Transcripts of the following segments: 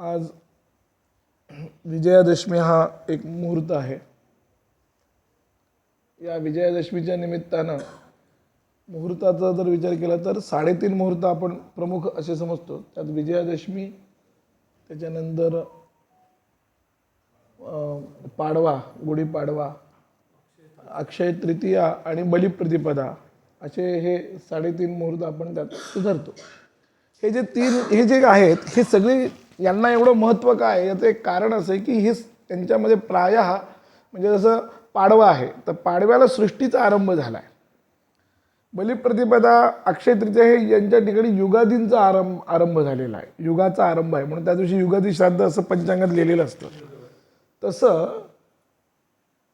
आज विजयादशमी हा एक मुहूर्त आहे. या विजयादशमीच्या निमित्तानं मुहूर्ताचा जर विचार केला तर 3.5 मुहूर्त आपण प्रमुख असे समजतो. त्यात विजयादशमी, त्याच्यानंतर पाडवा, गुढीपाडवा, अक्षय तृतीया आणि बलिप्रतिपदा असे हे 3.5 मुहूर्त आपण त्यात सुधारतो. हे जे आहेत हे सगळे यांना एवढं महत्त्व काय, याचं एक कारण असं आहे की हे त्यांच्यामध्ये प्रायः म्हणजे जसं पाडवा आहे तर पाडव्याला सृष्टीचा आरंभ झाला आहे. बलिप्रतिपदा, अक्षय तृतीया हे यांच्या ठिकाणी युगादींचा आरंभ झालेला आहे, युगाचा आरंभ आहे, म्हणून त्या दिवशी युगादी श्राद्ध असं पंचांगात लिहिलेलं असतं. तसं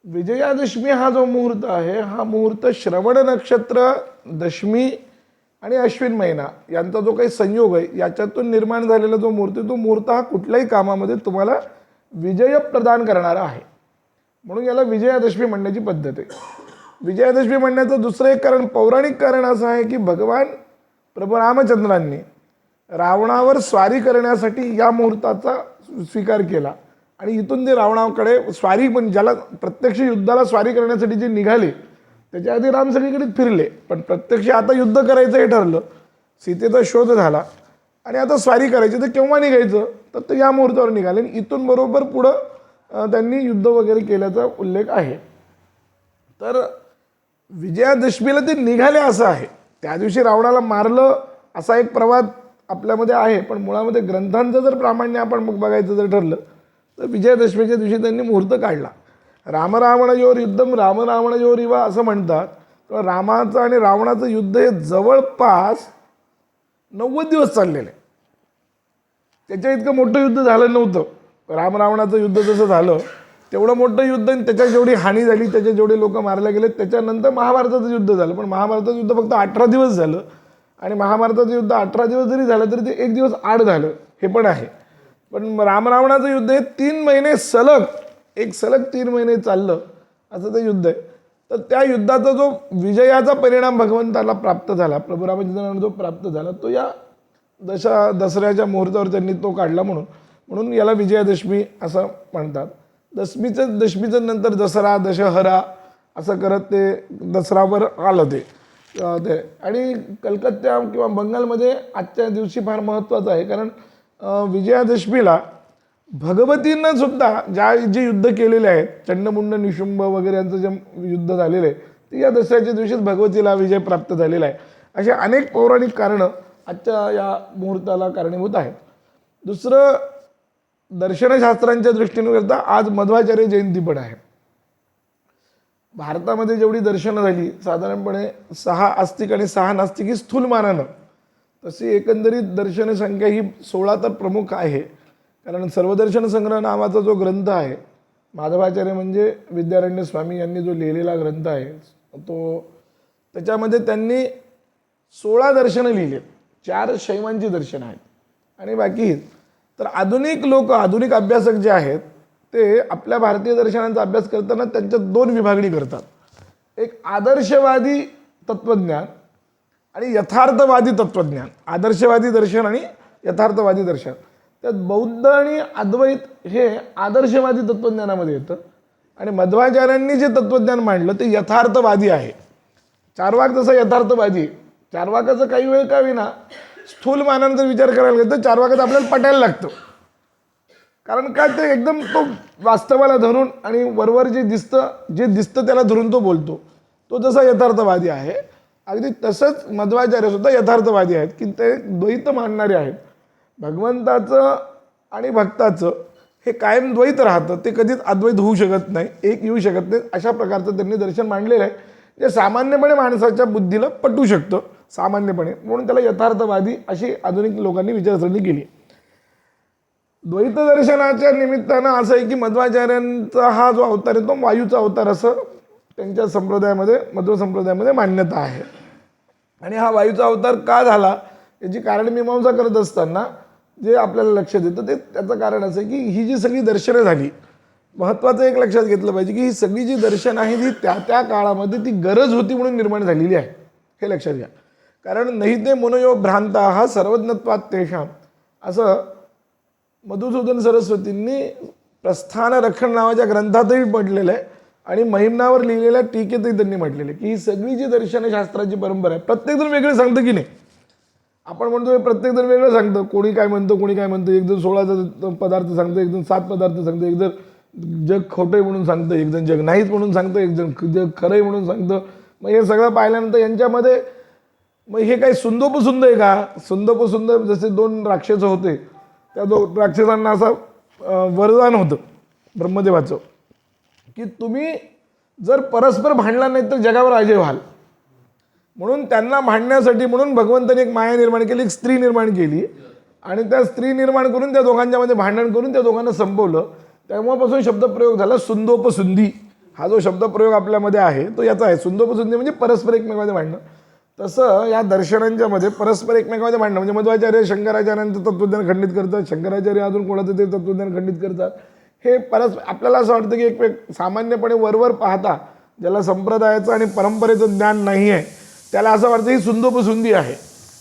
विजयादशमी हा जो मुहूर्त आहे हा मुहूर्त श्रवण नक्षत्र, दशमी आणि अश्विन महिना यांचा जो काही संयोग आहे याच्यातून निर्माण झालेला जो मुहूर्त आहे, तो मुहूर्त हा कुठल्याही कामामध्ये तुम्हाला विजय प्रदान करणारा आहे, म्हणून याला विजयादशमी म्हणण्याची पद्धत आहे. विजयादशमी म्हणण्याचं दुसरं एक कारण, पौराणिक कारण असं आहे की भगवान प्रभू रामचंद्रांनी रावणावर स्वारी करण्यासाठी या मुहूर्ताचा स्वीकार केला आणि इथून ते रावणाकडे स्वारी, पण ज्याला प्रत्यक्ष युद्धाला स्वारी करण्यासाठी जे निघाले त्याच्या आधी राम सगळीकडे फिरले, पण प्रत्यक्ष आता युद्ध करायचं हे ठरलं, सीतेचा शोध झाला आणि आता स्वारी करायची, तर केव्हा निघायचं, तर ते या मुहूर्तावर निघाले आणि इथून बरोबर पुढं त्यांनी युद्ध वगैरे केल्याचा उल्लेख आहे. तर विजयादशमीला ते निघाले असं आहे. त्या दिवशी रावणाला मारलं असा एक प्रवाद आपल्यामध्ये आहे, पण मुळामध्ये ग्रंथांचं जर प्रामाण्य आपण मग बघायचं जर ठरलं तर विजयादशमीच्या दिवशी त्यांनी मुहूर्त काढला. रामरावणयोर युद्धम रामरावणयोर इवा असं म्हणतात. तर रामाचं आणि रावणाचं युद्ध हे जवळपास 90 दिवस चाललेलं आहे. त्याच्या इतकं मोठं युद्ध झालं नव्हतं. रामरावणाचं युद्ध जसं झालं तेवढं मोठं युद्ध आणि त्याच्यात जेवढी हानी झाली, त्याचे जेवढे लोक मारले गेले, त्याच्यानंतर महाभारताचं युद्ध झालं. पण महाभारताचं युद्ध फक्त 18 दिवस झालं आणि महाभारताचं युद्ध 18 दिवस जरी झालं तरी ते 1 दिवस आड झालं, हे पण आहे. पण रामरावणाचं युद्ध हे 3 महिने सलग, एक सलग 3 महिने चाललं असं ते युद्ध आहे. तर त्या युद्धाचा जो विजयाचा परिणाम भगवंताला प्राप्त झाला, प्रभू रामचंद्रांना जो प्राप्त झाला, तो या दसऱ्याच्या मुहूर्तावर त्यांनी तो काढला, म्हणून याला विजयादशमी असं म्हणतात. दशमीचं नंतर दसरा, दशहरा असं करत ते दसरावर आलं ते. आणि कलकत्ता किंवा बंगालमध्ये आजच्या दिवशी फार महत्त्वाचं आहे, कारण विजयादशमीला भगवतींना सुद्धा जे युद्ध केलेले आहेत, चंडमुंड निशुंभ वगैरे यांचं जे युद्ध झालेलं आहे ते या दसऱ्याच्या दिवशीच भगवतीला विजय प्राप्त झालेला आहे. असे अनेक पौराणिक कारणं आजच्या या मुहूर्ताला कारणीभूत आहेत. दुसरं, दर्शनशास्त्रांच्या दृष्टीने करता आज मध्वाचार्य जयंती पण आहे. भारतामध्ये जेवढी दर्शनं झाली साधारणपणे 6 आस्तिक आणि 6 नास्तिक ही स्थूल मानानं, तशी एकंदरीत दर्शन संख्या ही 16 तर प्रमुख आहे. कारण सर्वदर्शन संग्रह नावाचा जो ग्रंथ आहे, माधवाचार्य म्हणजे विद्यारण्य स्वामी यांनी जो लिहिलेला ग्रंथ आहे, तो त्याच्यामध्ये त्यांनी 16 दर्शनं लिहिली. 4 शैवांची दर्शनं आहेत आणि बाकी. तर आधुनिक लोक, आधुनिक अभ्यासक जे आहेत ते आपल्या भारतीय दर्शनांचा अभ्यास करताना त्यांच्यात 2 विभागणी करतात. एक आदर्शवादी तत्त्वज्ञान आणि यथार्थवादी तत्त्वज्ञान. आदर्शवादी दर्शन आणि यथार्थवादी दर्शन. त्यात बौद्ध आणि अद्वैत हे आदर्शवादी तत्त्वज्ञानामध्ये येतं आणि मध्वाचार्यांनी जे तत्त्वज्ञान मांडलं ते यथार्थवादी आहे. चार्वाक जसं यथार्थवादी, चार्वाकाचं काही वेळ का विना स्थूल मानानं जर विचार करायला गेलं तर चार्वाकात आपल्याला पटायला लागतं. कारण काय, ते एकदम तो वास्तवाला धरून आणि वरवर जे दिसतं त्याला धरून तो बोलतो, तो जसा यथार्थवादी आहे. अगदी तसंच मध्वाचार्य सुद्धा यथार्थवादी आहेत की ते द्वैत मानणारे आहेत. भगवंताचं आणि भक्ताचं हे कायम द्वैत राहतं, ते कधीच अद्वैत होऊ शकत नाही, एक येऊ शकत नाही. अशा प्रकारचं त्यांनी दर्शन मांडलेलं आहे जे सामान्यपणे माणसाच्या बुद्धीला पटू शकतं सामान्यपणे, म्हणून त्याला यथार्थवादी अशी आधुनिक लोकांनी विचारसरणी केली. द्वैत दर्शनाच्या निमित्तानं असं आहे की मध्वाचार्यांचा हा जो अवतार आहे तो वायूचा अवतार असं त्यांच्या संप्रदायामध्ये, मध्व संप्रदायामध्ये मान्यता आहे. आणि हा वायूचा अवतार का झाला याची कारणमीमांसा करत असताना जे आपल्याला लक्षात येतं ते त्याचं कारण असं आहे की ही जी सगळी दर्शनं झाली, महत्त्वाचं एक लक्षात घेतलं पाहिजे की ही सगळी जी दर्शनं आहे ती त्या काळामध्ये ती गरज होती म्हणून निर्माण झालेली आहे, हे लक्षात घ्या. कारण नाही ते मनोयो भ्रांता हा सर्वज्ञत्वात तेषाम असं मधुसूदन सरस्वतींनी प्रस्थान रक्षण नावाच्या ग्रंथातही म्हटलेलं आहे आणि महिम्नावर लिहिलेल्या टीकेतही त्यांनी म्हटलेलं आहे की ही सगळी जी दर्शनशास्त्राची परंपरा आहे, प्रत्येकजण वेगळे सांगतं की नाही. आपण म्हणतो प्रत्येकजण वेगळं सांगतं, कोणी काय म्हणतं कोणी काय म्हणतं, एक जण 16 पदार्थ सांगतं, एक जण 7 पदार्थ सांगतं, एक जण जग खोटं आहे म्हणून सांगतं, एक जण जग नाहीच म्हणून सांगतं, एक जण जग खरं आहे म्हणून सांगतं. मग हे सगळं पाहिल्यानंतर यांच्यामध्ये मग हे काही सुंदोपसुंद आहे का? सुंदोपसुंद जसे 2 राक्षस होते, त्या 2 राक्षसांना असं वरदान होतं ब्रह्मदेवाचं की तुम्ही जर परस्पर भांडला नाही तर जगावर अजय व्हाल. म्हणून त्यांना भांडण्यासाठी म्हणून भगवंताने एक माया निर्माण केली, एक स्त्री निर्माण केली आणि त्या स्त्री निर्माण करून त्या दोघांच्यामध्ये भांडण करून त्या दोघांना संपवलं. तेव्हापासून शब्दप्रयोग झाला सुंदोपसुंदी. हा जो शब्दप्रयोग आपल्यामध्ये आहे तो याचा आहे. सुंदोपसुंदी म्हणजे परस्पर एकमेकांमध्ये भांडणं. तसं या दर्शनांच्या मध्ये परस्पर एकमेकांमध्ये भांडणं म्हणजे मध्वाचार्य शंकराचार्यांचं तत्वज्ञान खंडित करतात, शंकराचार्य अजून कोणाचं ते तत्वज्ञान खंडित करतात. हे आपल्याला असं वाटतं की एक सामान्यपणे वरवर पाहता ज्याला संप्रदायाचं आणि परंपरेचं ज्ञान नाही आहे त्याला असं वाटतं ही सुंदोपसुंदी आहे,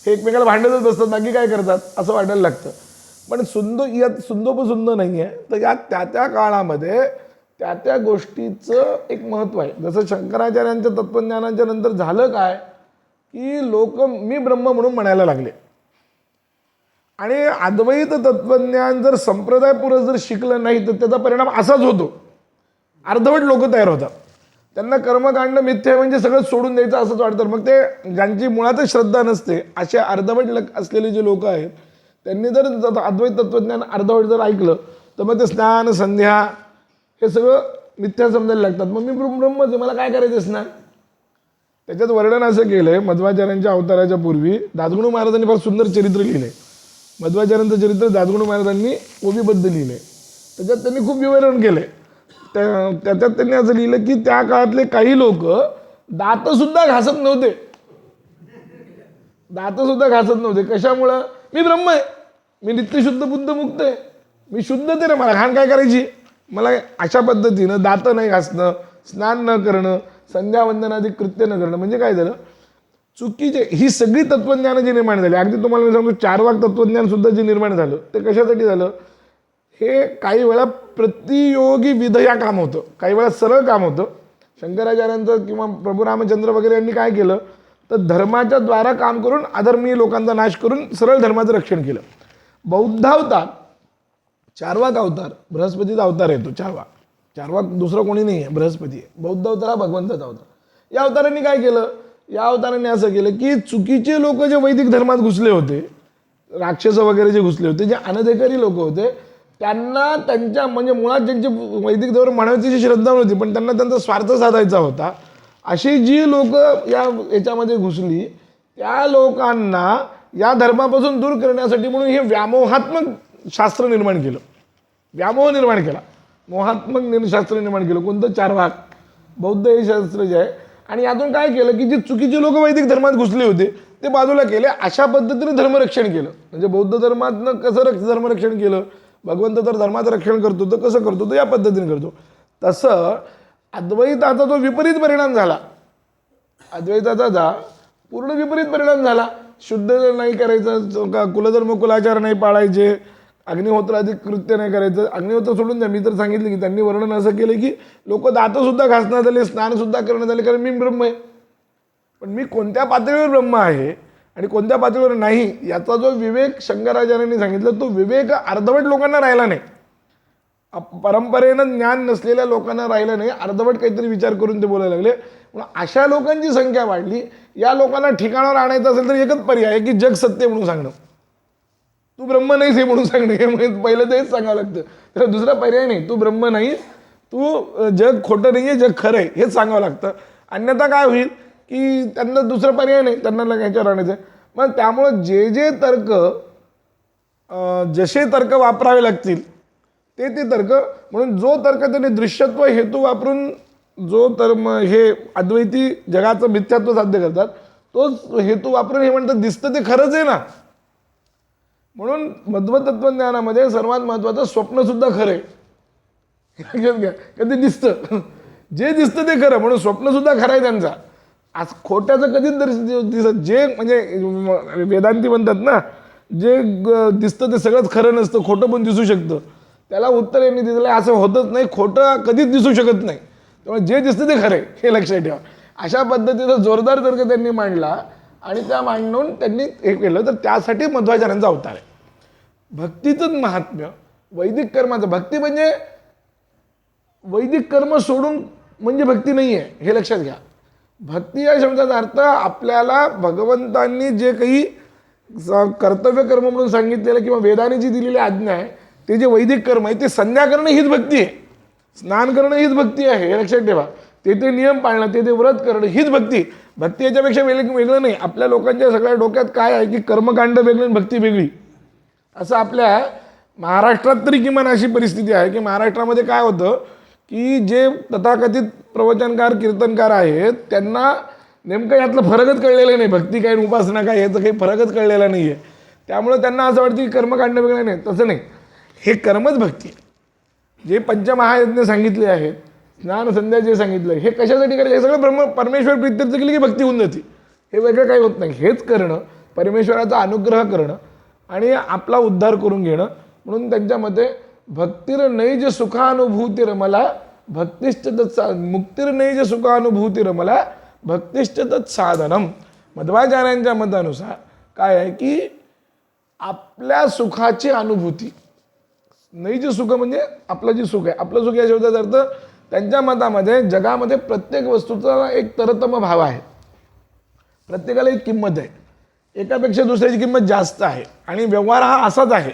हे एकमेकाला भांडतच बसतात, बाकी काय करतात असं वाटायला लागतं. पण यात सुंदोपसुंद नाही आहे. तर यात त्या काळामध्ये त्या गोष्टीचं एक महत्त्व आहे. जसं शंकराचार्यांच्या तत्वज्ञानाच्या नंतर झालं काय की लोक मी ब्रह्म म्हणून म्हणायला लागले आणि अद्वैत तत्वज्ञान जर संप्रदायपूर्वक जर शिकलं नाही तर त्याचा परिणाम असाच होतो, अर्धवट लोक तयार होतात. त्यांना कर्मकांड मिथ्या म्हणजे सगळं सोडून द्यायचं असंच वाटतं. मग ते ज्यांची मुळातच श्रद्धा नसते असे अर्धवट असलेले जे लोक आहेत त्यांनी जर अद्वैत तत्वज्ञान अर्धवट जर ऐकलं तर मग ते स्नान संध्या हे सगळं मिथ्या समजायला लागतात. मग मी ब्रह्मच आहे, मला काय करायचं स्नान. त्याच्यात वर्णन असं केलं आहे मध्वाचार्यांच्या अवताराच्या पूर्वी दासगणू महाराजांनी फार सुंदर चरित्र लिहिलं आहे. मध्वाचार्यांचं चरित्र दासगणू महाराजांनी ओवीबद्ध लिहिलं आहे. त्याच्यात त्यांनी खूप विवरण केलं आहे. त्याच्यात त्यांनी असं लिहिलं की त्या काळातले काही लोक दातसुद्धा घासत नव्हते, दातसुद्धा घासत नव्हते. कशामुळं? मी ब्रह्म आहे, मी नित्यशुद्ध बुद्ध मुक्त आहे, मी शुद्ध ते ना, मला घाण काय करायची. मला अशा पद्धतीनं दात नाही घासणं, स्नान न करणं, संध्यावंदनादी कृत्य न करणं म्हणजे काय झालं, चुकीचे ही सगळी तत्वज्ञान जे निर्माण झाले. अगदी तुम्हाला मी सांगतो चारवाक तत्वज्ञान सुद्धा जे निर्माण झालं ते कशासाठी झालं. हे काही वेळा प्रतियोगी विधया काम होतं, काही वेळा सरळ काम होतं. शंकराचार्यांचं किंवा प्रभू रामचंद्र वगैरे यांनी काय केलं तर धर्माच्या द्वारा काम करून अधर्मी लोकांचा नाश करून सरळ धर्माचं रक्षण केलं. बौद्धावतार चारवाक अवतार, बृहस्पतीचा अवतार आहे तो चारवाक दुसरं कोणी नाही आहे, बृहस्पती आहे. बौद्ध अवतार हा भगवंताचा अवतार. या अवतारांनी काय केलं, या अवतारांनी असं केलं की चुकीचे लोक जे वैदिक धर्मात घुसले होते, राक्षस वगैरे जे घुसले होते, जे अनधिकारी लोक होते, त्यांना त्यांच्या म्हणजे मुळात ज्यांची वैदिक धर्म म्हणायची श्रद्धा नव्हती पण त्यांना त्यांचा स्वार्थ साधायचा होता, अशी जी लोक याच्यामध्ये घुसली त्या लोकांना या धर्मापासून दूर करण्यासाठी म्हणून हे व्यामोहात्मक शास्त्र निर्माण केलं, व्यामोह निर्माण केला, मोहात्मक शास्त्र निर्माण केलं. कोणतं? चारवाक बौद्ध हे शास्त्र जे आहे. आणि यातून काय केलं की जे चुकीचे लोक वैदिक धर्मात घुसले होते ते बाजूला केले, अशा पद्धतीने धर्मरक्षण केलं. म्हणजे बौद्ध धर्मातनं कसं धर्मरक्षण केलं, भगवंत तर धर्माचं रक्षण करतो तर कसं करतो, तो या पद्धतीने करतो. तसं अद्वैताचा जो विपरीत परिणाम झाला, अद्वैताचा पूर्ण विपरीत परिणाम झाला. शुद्ध नाही करायचं, कुलधर्म कुलाचार नाही पाळायचे, अग्निहोत्राधिक कृत्य नाही करायचं. अग्निहोत्र सोडून द्या, मी तर सांगितलं की त्यांनी वर्णन असं केलं की लोक दातसुद्धा घासण्यात आले, स्नानसुद्धा करण्यात आले, कारण मी ब्रह्म आहे. पण मी कोणत्या पातळीवर ब्रह्म आहे आणि कोणत्या पातळीवर नाही याचा जो विवेक शंकराचार्यांनी सांगितलं तो विवेक अर्धवट लोकांना राहिला नाही, परंपरेनं ज्ञान नसलेल्या लोकांना राहिलं नाही, अर्धवट काहीतरी विचार करून ते बोलायला लागले. म्हणून अशा लोकांची संख्या वाढली. या लोकांना ठिकाणावर आणायचं असेल तर एकच पर्याय आहे की जग सत्य म्हणून सांगणं, तू ब्रह्म नाहीस हे म्हणून सांगणं. हे पहिलं तेच सांगावं लागतं, तर दुसरा पर्याय नाही. तू ब्रह्म नाहीस, तू जग खोटं नाही आहे, जग खरं आहे हेच सांगावं लागतं. अन्यथा काय होईल की त्यांना दुसरा पर्याय नाही, त्यांना ह्याच्यावर आणायचं आहे. मग त्यामुळं जे तर्क जसे तर्क वापरावे लागतील ते तर्क, म्हणून जो तर्क त्यांनी दृश्यत्व हेतू वापरून जो तर्म हे अद्वैती जगाचं मिथ्यात्व साध्य करतात तोच हेतू वापरून हे म्हणतात दिसतं ते खरंच आहे ना. म्हणून मध्वतत्वज्ञानामध्ये सर्वात महत्त्वाचं स्वप्नसुद्धा खरं आहे. कधी दिसतं, जे दिसतं ते खरं, म्हणून स्वप्नसुद्धा खरं आहे त्यांचा. आज खोट्याचं कधीच दिसत. जे म्हणजे वेदांती म्हणतात ना जे दिसतं ते सगळंच खरं नसतं, खोटं पण दिसू शकतं, त्याला उत्तर यांनी दिलं असं होतच नाही, खोटं कधीच दिसू शकत नाही, त्यामुळे जे दिसतं ते खरं आहे हे लक्षात ठेवा. अशा पद्धतीचा जोरदार तर्क त्यांनी मांडला आणि त्या मांडून त्यांनी हे केलं. तर त्यासाठी मध्वाचार्यांचा अवतार आहे. भक्तीचंच महात्म्य, वैदिक कर्माचं, भक्ती म्हणजे वैदिक कर्म सोडून म्हणजे भक्ती नाही आहे हे लक्षात घ्या. भक्ती या शब्दाचा अर्थ आपल्याला भगवंतांनी जे काही कर्तव्य कर्म म्हणून सांगितलेलं किंवा वेदाने जी दिलेली आज्ञा आहे ते जे वैदिक कर्म आहे ते संध्या करणं हीच भक्ती आहे, स्नान करणं हीच भक्ती आहे हे लक्षात ठेवा. ते नियम पाळणं, ते व्रत करणं हीच भक्ती. भक्ती याच्यापेक्षा वेगळं नाही. आपल्या लोकांच्या सगळ्या डोक्यात काय आहे की कर्मकांड वेगळं आणि भक्ती वेगळी, असं आपल्या महाराष्ट्रात तरी किमान अशी परिस्थिती आहे की महाराष्ट्रामध्ये काय होतं की जे तथाकथित प्रवचनकार कीर्तनकार आहेत त्यांना नेमकं यातलं फरकच कळलेलं नाही, भक्ती काय उपासना काय याचं काही फरकच कळलेला नाही आहे. त्यामुळे त्यांना असं वाटतं की कर्मकांड वेगळं नाही. तसं नाही, हे कर्मच भक्ती आहे. जे पंचमहायज्ञ सांगितले आहेत, स्नान संध्या जे सांगितलं हे कशासाठी करायचं, हे सगळं परमेश्वर प्रित्यर्थ केली की भक्ती होऊन जाते. हे वेगळं काही होत नाही. हेच करणं, परमेश्वराचा अनुग्रह करणं आणि आपला उद्धार करून घेणं. म्हणून त्यांच्यामध्ये भक्तिर्नैज सुखानुभूतीर मला भक्तिश्च मुक्तिर्नैज सुखानुभूतीर मला भक्तिश्च तत्साधनम. मध्वाचार्यांच्या मतानुसार काय आहे की आपल्या सुखाची अनुभूती, नैज सुख म्हणजे आपलं जे सुख आहे, आपलं सुख या शब्दाचा अर्थ त्यांच्या मतामध्ये जगामध्ये प्रत्येक वस्तूचा एक तरतम भाव आहे, प्रत्येकाला एक किंमत आहे, एकापेक्षा दुसऱ्याची किंमत जास्त आहे आणि व्यवहार हा असाच आहे.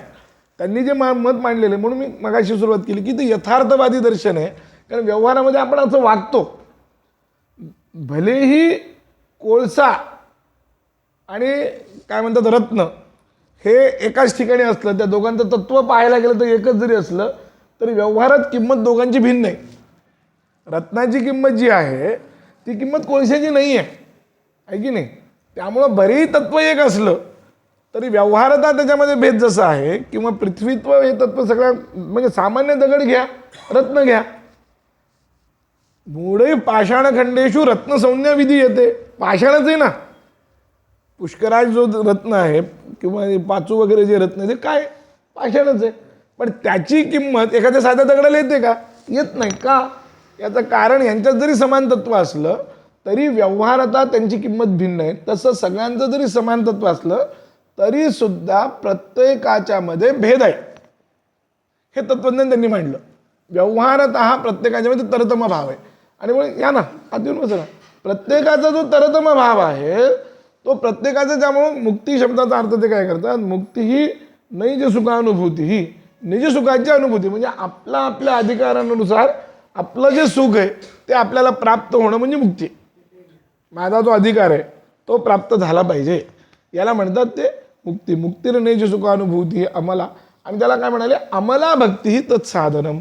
त्यांनी जे मत मांडलेले, म्हणून मी मगाशी सुरुवात केली की ते यथार्थवादी दर्शन आहे. कारण व्यवहारामध्ये आपण असं वागतो, भलेही कोळसा आणि काय म्हणतात रत्न हे एकाच ठिकाणी असलं, त्या दोघांचं तत्व पाहायला गेलं तर एकच जरी असलं तरी व्यवहारात किंमत दोघांची भिन्न आहे. रत्नाची किंमत जी आहे ती किंमत कोळशाची नाही आहे की नाही. त्यामुळं बरेही तत्व एक असलं तरी व्यवहारता त्याच्यामध्ये भेद जसा आहे, किंवा पृथ्वीत्व हे तत्व सगळ्या म्हणजे सामान्य दगड घ्या, रत्न घ्या, मूढै पाषाणखंडेषु रत्न संज्ञा विधी येते. पाषाणच आहे ना, पुष्कराज जो रत्न आहे किंवा पाचू वगैरे जे रत्न ते काय पाषाणच आहे, पण त्याची किंमत एखाद्या साध्या दगडाला येते का? येत नाही. का? याचं कारण यांच्यात जरी समान तत्व असलं तरी व्यवहारता त्यांची किंमत भिन्न आहे. तसं सगळ्यांचं जरी समान तत्व असलं तरी सुद्धा प्रत्येकाच्या मध्ये भेद आहे, हे तत्वज्ञान त्यांनी मांडलं. व्यवहारता हा प्रत्येकाच्या मध्ये तरतम भाव आहे. आणि मग या ना आत येऊन बसा ना, प्रत्येकाचा जो तरतम भाव आहे तो प्रत्येकाचा, ज्यामुळे मुक्ती शब्दाचा अर्थ ते काय करतात, मुक्ती ही नैज सुखानुभूती, ही निज सुखाची अनुभूती म्हणजे आपल्या अधिकारानुसार आपलं जे सुख आहे ते आपल्याला प्राप्त होणं म्हणजे मुक्ती. माझा जो अधिकार आहे तो प्राप्त झाला पाहिजे, याला म्हणतात ते मुक्ती. मुक्तिर्नैज सुखानुभूती अमला. आणि त्याला काय म्हणाले, अमला भक्ती ही तत्साधनम.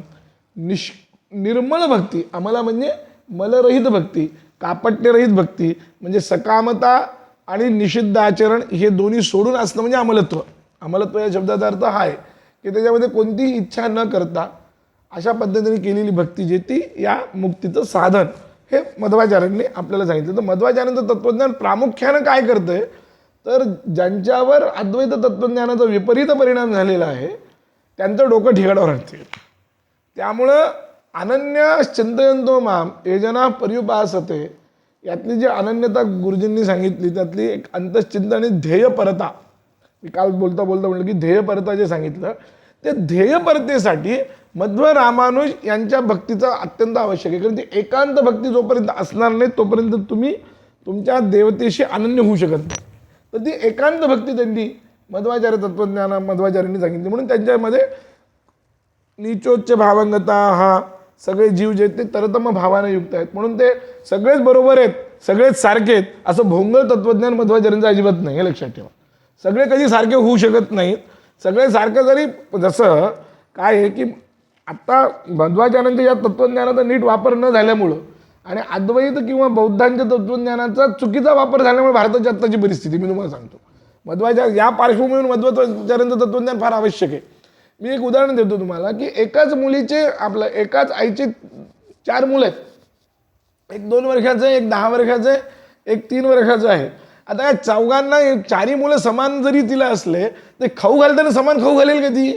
निर्मळ भक्ती, अमला म्हणजे मलरहित भक्ती, कापट्यरहित भक्ती म्हणजे सकामता आणि निषिद्ध आचरण हे दोन्ही सोडून असणं म्हणजे अमलत्व. अमलत्व या शब्दाचा अर्थ हा आहे की त्याच्यामध्ये कोणतीही इच्छा न करता अशा पद्धतीने केलेली भक्ती जी ती या मुक्तीचं साधन, हे मध्वाचार्यांनी आपल्याला सांगितलं. तर मध्वाचार्यांचं तत्त्वज्ञान प्रामुख्यानं काय करतंय, तर ज्यांच्यावर अद्वैत तत्त्वज्ञानाचा विपरीत परिणाम झालेला आहे त्यांचं डोकं ठिकाणावर आणते. त्यामुळं अनन्य चिंतयन्तो माम ये जना पर्युपासते, यातली जी अनन्यता गुरुजींनी सांगितली त्यातली एक अंतश्चिंतन आणि ध्येयपरता. मी काल बोलता म्हटलं की ध्येयपरता जे सांगितलं ते ध्येयपरतेसाठी मध्व रामानुज यांच्या भक्तीचं अत्यंत आवश्यक आहे. कारण ती एकांत भक्ती जोपर्यंत असणार नाही तोपर्यंत तुम्ही तुमच्या देवतेशी अनन्य होऊ शकत नाही. तर ती एकांत भक्ती त्यांनी मध्वाचार्यांनी सांगितली. म्हणून त्यांच्यामध्ये नीचोच्च भावंगता, हा सगळे जीव जे ते तरतम भावाने युक्त आहेत, म्हणून ते सगळेच बरोबर आहेत, सगळेच सारखे आहेत असं भोंगळ तत्त्वज्ञान मध्वाचार्यांचं अजिबात नाही, हे लक्षात ठेवा. सगळे कधी सारखे होऊ शकत नाहीत. सगळे सारखं जरी, जसं काय आहे की आत्ता मध्वाचार्यांच्या या तत्त्वज्ञानाचा नीट वापर न झाल्यामुळं आणि अद्वैत किंवा बौद्धांच्या तत्त्वज्ञानाचा चुकीचा वापर झाल्यामुळे भारताची आत्ताची परिस्थिती मी तुम्हाला सांगतो. मध्वाचार्य या पार्श्वभूमीवर मध्वाचार्यांचं तत्त्वज्ञान फार आवश्यक आहे. मी एक उदाहरण देतो तुम्हाला की एकाच मुलीचे एकाच आईचे 4 मुलं आहेत. एक 2 वर्षाचं आहे, एक 10 वर्षाचं आहे, एक 3 वर्षाचं आहे. आता या चौघांना चारी मुलं समान जरी तिला असले ते खाऊ घालताना समान खाऊ घालेल का ती?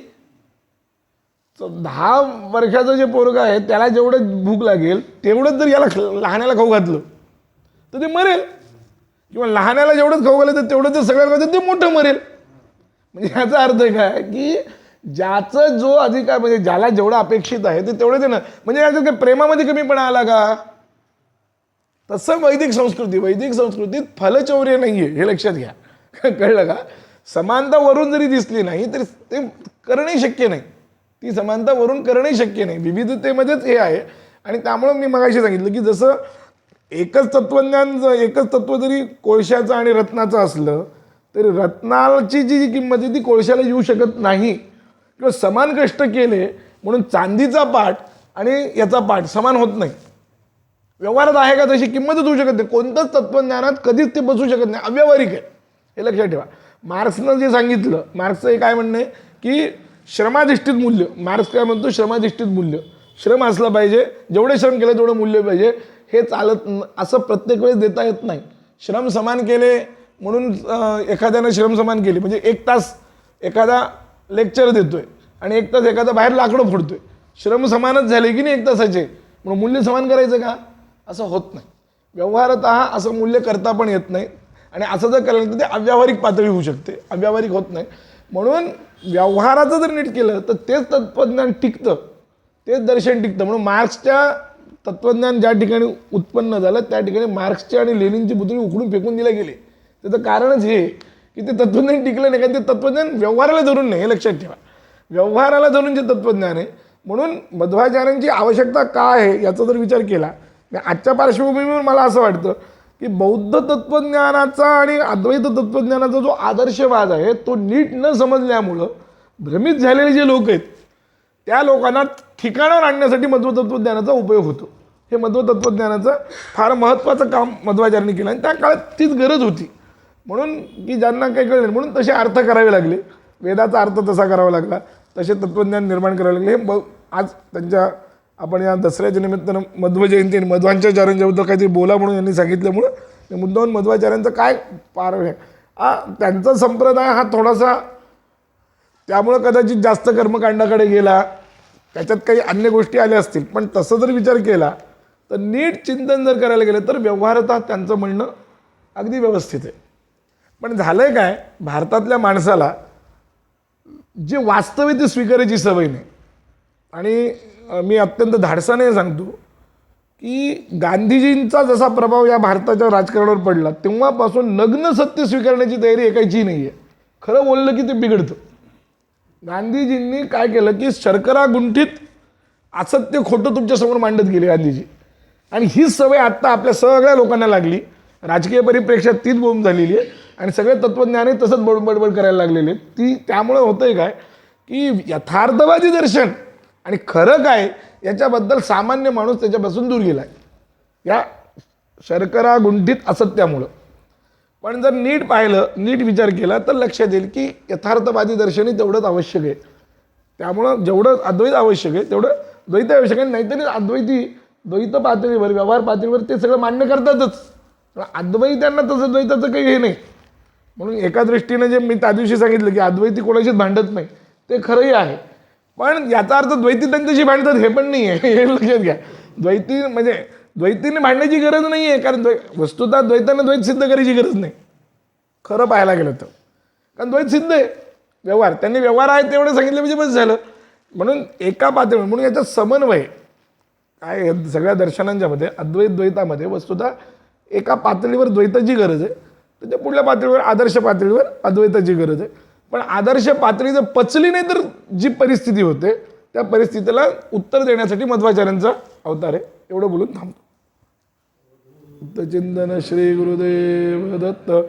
10 वर्षाचं जे पोरग आहे त्याला जेवढं भूक लागेल तेवढंच जर याला लहानाला खाऊ घातलं तर ते मरेल, किंवा लहानाला जेवढंच खाऊ घालं तर तेवढं जर सगळ्याला घातलं ते मोठं मरेल. म्हणजे याचा अर्थ काय की ज्याचं जो अधिकार म्हणजे ज्याला जेवढं अपेक्षित आहे ते तेवढं देणं. म्हणजे याचं काही प्रेमामध्ये कमीपणा आला का? तसं वैदिक संस्कृतीत फलचौर्य नाहीये, हे लक्षात घ्या. कळलं का? समानता वरून जरी दिसली नाही तरी ते करणंही शक्य नाही. ती समानता वरून करणंही शक्य नाही. विविधतेमध्येच हे आहे. आणि त्यामुळं मी मगाशी सांगितलं की जसं एकच तत्व जरी कोळशाचं आणि रत्नाचं असलं तरी रत्नाची जी किंमत आहे ती कोळशाला येऊ शकत नाही. किंवा समान कष्ट केले म्हणून चांदीचा पाट आणि याचा पाट समान होत नाही. व्यवहारात आहे का तशी किंमतच होऊ शकत नाही. कोणतंच तत्वज्ञानात कधीच ते बसू शकत नाही, अव्यावहारिक आहे, हे लक्षात ठेवा. मार्क्सनं जे सांगितलं, मार्क्सचं हे काय म्हणणं आहे की श्रमाधिष्ठित मूल्य, मार्क्स काय म्हणतो, श्रमाधिष्ठित मूल्य, श्रम असलं पाहिजे, जेवढे श्रम केले तेवढं मूल्य पाहिजे. हे चालत असं प्रत्येक वेळेस देता येत नाही. श्रम समान केले म्हणून एखाद्यानं श्रम समान केले म्हणजे 1 तास एखादा लेक्चर देतोय आणि 1 तास एखादा बाहेर लाकडं फोडतोय, श्रम समानच झाले की नाही 1 तासाचे, म्हणून मूल्य समान करायचं का? असं होत नाही. व्यवहारात असं मूल्य करता पण येत नाही. आणि असं जर केलं तर ते अव्यावहारिक पातळी होऊ शकते, अव्यावहारिक होत नाही. म्हणून व्यवहाराचं जर नीट केलं तर तेच तत्त्वज्ञान टिकतं, तेच दर्शन टिकतं. म्हणून मार्क्सच्या तत्त्वज्ञान ज्या ठिकाणी उत्पन्न झालं त्या ठिकाणी मार्क्सची आणि लेनिनची पुतळी उकडून फेकून दिल्या गेली. त्याचं कारणच हे की ते तत्त्वज्ञान टिकलं नाही, कारण ते तत्त्वज्ञान व्यवहाराला धरून नाही, हे लक्षात ठेवा. व्यवहाराला धरून जे तत्त्वज्ञान आहे. म्हणून मध्वाचार्यांची आवश्यकता काय आहे याचा जर विचार केला, आजच्या पार्श्वभूमीवर मला असं वाटतं की बौद्ध तत्त्वज्ञानाचा आणि अद्वैत तत्त्वज्ञानाचा जो आदर्शवाद आहे तो नीट न समजल्यामुळं भ्रमित झालेले जे लोक आहेत त्या लोकांना ठिकाणावर आणण्यासाठी मध्व तत्त्वज्ञानाचा उपयोग होतो. हे मध्व तत्त्वज्ञानाचं फार महत्त्वाचं काम मध्वाचार्यांनी केलं आणि त्या काळात तीच गरज होती. म्हणून की ज्यांना काही कळलं म्हणून तसे अर्थ करावे लागले, वेदाचा अर्थ तसा करावा लागला, तसे तत्त्वज्ञान निर्माण करावे लागले. हे आज त्यांच्या आपण या दसऱ्याच्या निमित्तानं मध्व जयंती आणि मध्वाचार्यांच्याबद्दल काहीतरी बोला म्हणून यांनी सांगितल्यामुळं मुद्दाहून मध्वाचार्यांचं काय पार आहे. त्यांचा संप्रदाय हा थोडासा त्यामुळं कदाचित जास्त कर्मकांडाकडे गेला, त्याच्यात काही अन्य गोष्टी आल्या असतील. पण तसं जर विचार केला तर नीट चिंतन जर करायला गेलं तर व्यवहारता त्यांचं म्हणणं अगदी व्यवस्थित आहे. पण झालंय काय, भारतातल्या माणसाला जे वास्तव आहे ते स्वीकारायची सवय नाही. आणि मी अत्यंत धाडसाने सांगतो की गांधीजींचा जसा प्रभाव या भारताच्या राजकारणावर पडला तेव्हापासून नग्न सत्य स्वीकारण्याची तयारी एकाची नाही आहे. खरं बोललं की ते बिघडतं. गांधीजींनी काय केलं की शर्करा गुंठीत असत्य खोटं तुमच्यासमोर मांडत गेले गांधीजी. आणि हीच सवय आत्ता आपल्या सगळ्या लोकांना लागली. राजकीय परिप्रेक्षात तीच बोंब झालेली आहे आणि सगळे तत्त्वज्ञाने तसंच बडबड करायला लागलेले आहेत. त्यामुळे होतंय काय की यथार्थवादी दर्शन आणि खरं काय याच्याबद्दल सामान्य माणूस त्याच्यापासून दूर गेला आहे या शर्करा गुंठीत असत्यामुळं. पण जर नीट पाहिलं, नीट विचार केला तर लक्षात येईल की यथार्थवादी दर्शनही तेवढंच आवश्यक आहे. त्यामुळं जेवढं अद्वैत आवश्यक आहे तेवढं द्वैत आवश्यक आहे. नाहीतरी अद्वैती द्वैत पातळीवर, व्यवहार पातळीवर ते सगळं मान्य करतातच. अद्वैत्यांना तसं द्वैताचं काही हे नाही. म्हणून एका दृष्टीने जे मी त्या दिवशी सांगितलं की अद्वैती कोणाशीच भांडत नाही ते खरंही आहे. पण याचा अर्थ द्वैती त्यांच्याशी भांडतात हे पण नाही आहे, हे लक्षात घ्या. द्वैतीने भांडण्याची गरज नाही आहे, कारण वस्तुतः द्वैतानं द्वैत सिद्ध करायची गरज नाही खरं पाहायला गेलं तर. कारण द्वैत सिद्ध आहे व्यवहार, त्यांनी व्यवहार आहे तेवढं सांगितलं म्हणजे बस झालं. म्हणून एका पातळीवर म्हणून याचा समन्वय काय सगळ्या दर्शनांच्या मध्ये अद्वैत द्वैतामध्ये वस्तुतः एका पातळीवर द्वैताची गरज आहे, त्याच्या पुढल्या पातळीवर आदर्श पातळीवर अद्वैताची गरज आहे. पण आदर्श पातळी जर पचली नाही तर जी परिस्थिती होते त्या परिस्थितीला उत्तर देण्यासाठी मध्वाचार्यांचा अवतार आहे. एवढं बोलून थांबतो. चिंतन श्री गुरुदेव दत्त.